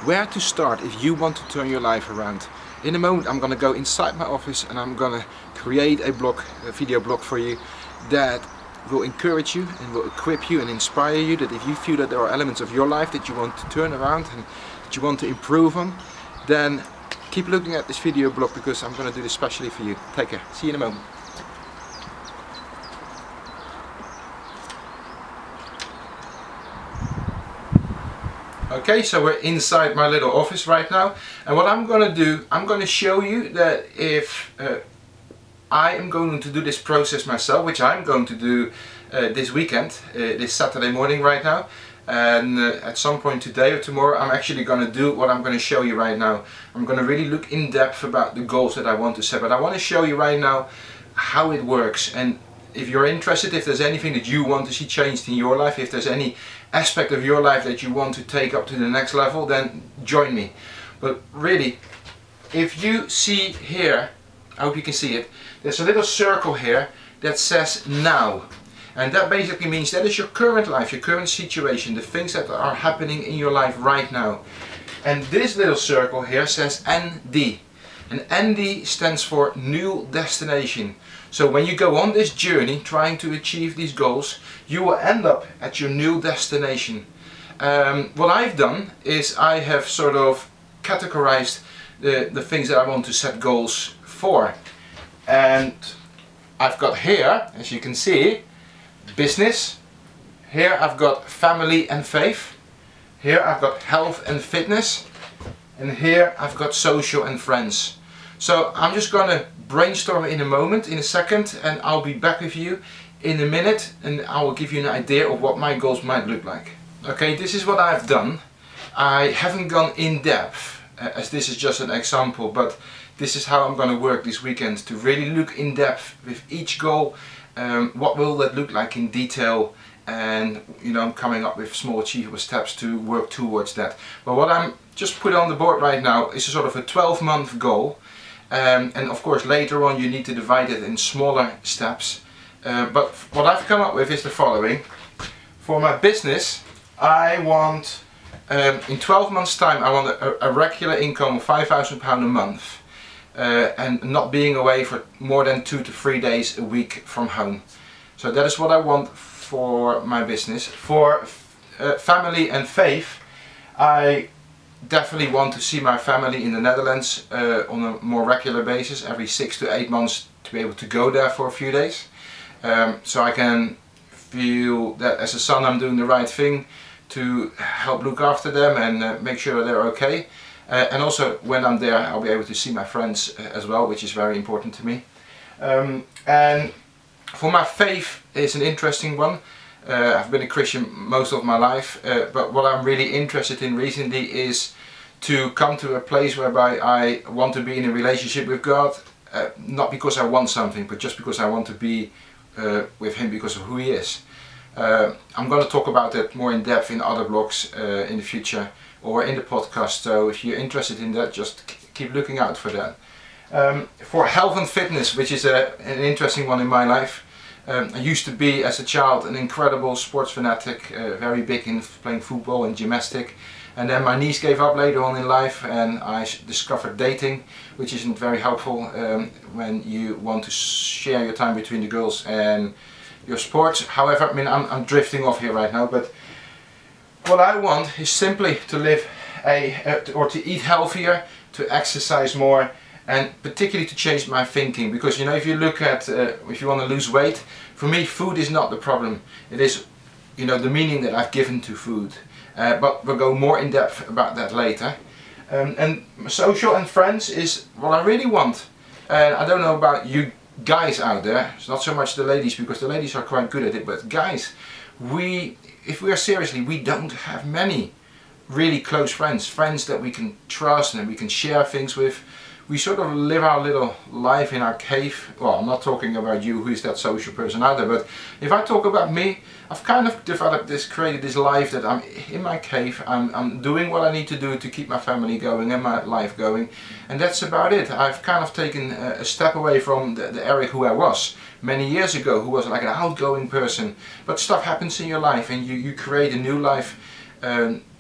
where to start if you want to turn your life around. In a moment I'm gonna go inside my office and I'm gonna create a video blog for you that will encourage you and will equip you and inspire you, that if you feel that there are elements of your life that you want to turn around and that you want to improve on, then keep looking at this video blog, because I'm going to do this specially for you. Take care. See you in a moment. Okay, so we're inside my little office right now, and what I'm going to do, I'm going to show you that if I am going to do this process myself, which I'm going to do this weekend, this Saturday morning right now, and at some point today or tomorrow I'm actually going to do what I'm going to show you right now. I'm going to really look in depth about the goals that I want to set, but I want to show you right now how it works. And if you're interested, if there's anything that you want to see changed in your life, if there's any aspect of your life that you want to take up to the next level, then join me. But really, if you see here, I hope you can see it, there's a little circle here that says now. And that basically means that is your current life, your current situation, the things that are happening in your life right now. And this little circle here says ND. And ND stands for new destination. So when you go on this journey trying to achieve these goals, you will end up at your new destination. What I've done is I have sort of categorized the things that I want to set goals for. And I've got here, as you can see, business. Here I've got family and faith. Here I've got health and fitness. And here I've got social and friends. So I'm just going to brainstorm in a moment, in a second, and I'll be back with you in a minute and I will give you an idea of what my goals might look like. Okay, this is what I've done. I haven't gone in depth, as this is just an example, but this is how I'm going to work this weekend, to really look in depth with each goal. What will that look like in detail, and I'm coming up with small achievable steps to work towards that. But what I'm just put on the board right now is a sort of a 12-month goal, and of course later on you need to divide it in smaller steps. But what I've come up with is the following. For my business, I want, in 12 months time, I want a regular income of £5,000 a month. And not being away for more than 2 to 3 days a week from home. So that is what I want for my business. For family and faith, I definitely want to see my family in the Netherlands on a more regular basis, every 6 to 8 months, to be able to go there for a few days. So I can feel that as a son I'm doing the right thing to help look after them and make sure they're okay. And also when I'm there I'll be able to see my friends as well, which is very important to me. And for my faith, it's an interesting one. I've been a Christian most of my life, but what I'm really interested in recently is to come to a place whereby I want to be in a relationship with God, not because I want something, but just because I want to be with Him because of who He is. I'm going to talk about that more in depth in other blogs in the future, or in the podcast, so if you're interested in that, just keep looking out for that. For health and fitness, which is an interesting one in my life, I used to be as a child an incredible sports fanatic, very big in playing football and gymnastic, and then my knees gave up later on in life and I discovered dating, which isn't very helpful when you want to share your time between the girls and your sports. However, I mean, I'm drifting off here right now, but what I want is simply to live or to eat healthier, to exercise more, and particularly to change my thinking. Because if you look at, if you want to lose weight, for me food is not the problem. It is, the meaning that I've given to food. But we'll go more in depth about that later. And social and friends is what I really want. And I don't know about you guys out there, it's not so much the ladies, because the ladies are quite good at it, but guys, if we are seriously, we don't have many really close friends that we can trust and we can share things with. We sort of live our little life in our cave. Well, I'm not talking about you, who's that social person out there, but if I talk about me, I've kind of created this life that I'm in my cave. I'm doing what I need to do to keep my family going and my life going, and that's about it. I've kind of taken a step away from the Erik who I was many years ago, who was like an outgoing person. But stuff happens in your life and you create a new life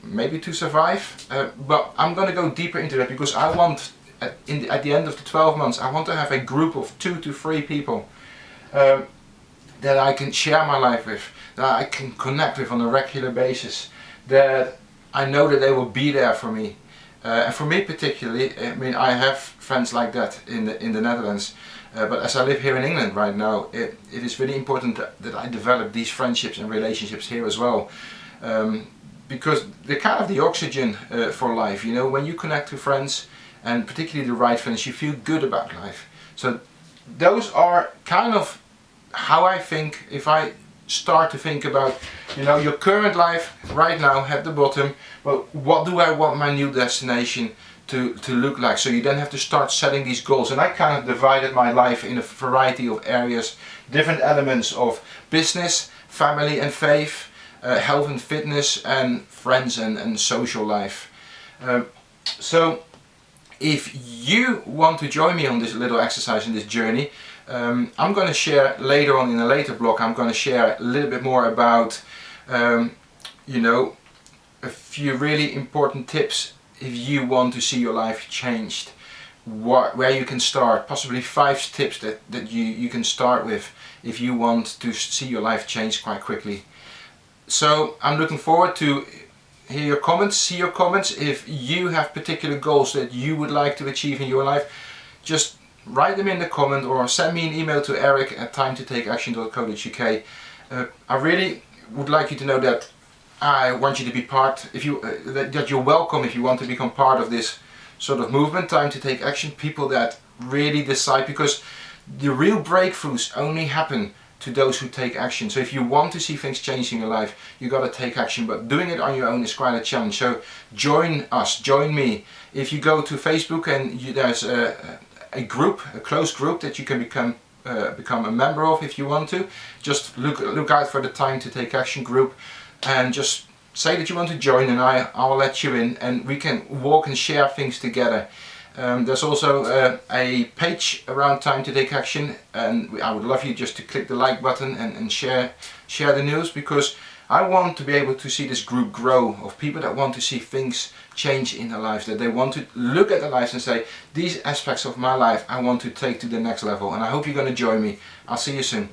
maybe to survive, but I'm going to go deeper into that because I want, at the end of the 12 months, I want to have a group of 2 to 3 people that I can share my life with, that I can connect with on a regular basis, that I know that they will be there for me. And for me particularly, I mean, I have friends like that in the Netherlands, but as I live here in England right now, it is really important that I develop these friendships and relationships here as well, because they're kind of the oxygen for life. You know, when you connect to friends, and particularly the right friends, you feel good about life. So those are kind of how I think. If I start to think about, you know, your current life right now at the bottom, but what do I want my new destination to look like? So you then have to start setting these goals, and I kind of divided my life in a variety of areas, different elements of business, family and faith, health and fitness, and friends and social life. So if you want to join me on this little exercise in this journey, I'm going to share later on in a later blog, I'm going to share a little bit more about, you know, a few really important tips if you want to see your life changed, where you can start, possibly 5 tips that you can start with if you want to see your life change quite quickly. So I'm looking forward to hear your comments, see your comments. If you have particular goals that you would like to achieve in your life, just write them in the comment or send me an email to eric@timetotakeaction.co.uk. I really would like you to know that I want you to be part, if you that you're welcome if you want to become part of this sort of movement, Time to Take Action. People that really decide, because the real breakthroughs only happen to those who take action. So if you want to see things change in your life, you got to take action, but doing it on your own is quite a challenge. So join us, join me. If you go to Facebook and there's a group, a closed group that you can become a member of if you want to. Just look out for the Time to Take Action group and just say that you want to join, and I'll let you in, and we can walk and share things together. There's also a page around Time to Take Action, and I would love you just to click the like button and share the news, because I want to be able to see this group grow of people that want to see things change in their lives, that they want to look at their lives and say, these aspects of my life I want to take to the next level. And I hope you're going to join me. I'll see you soon.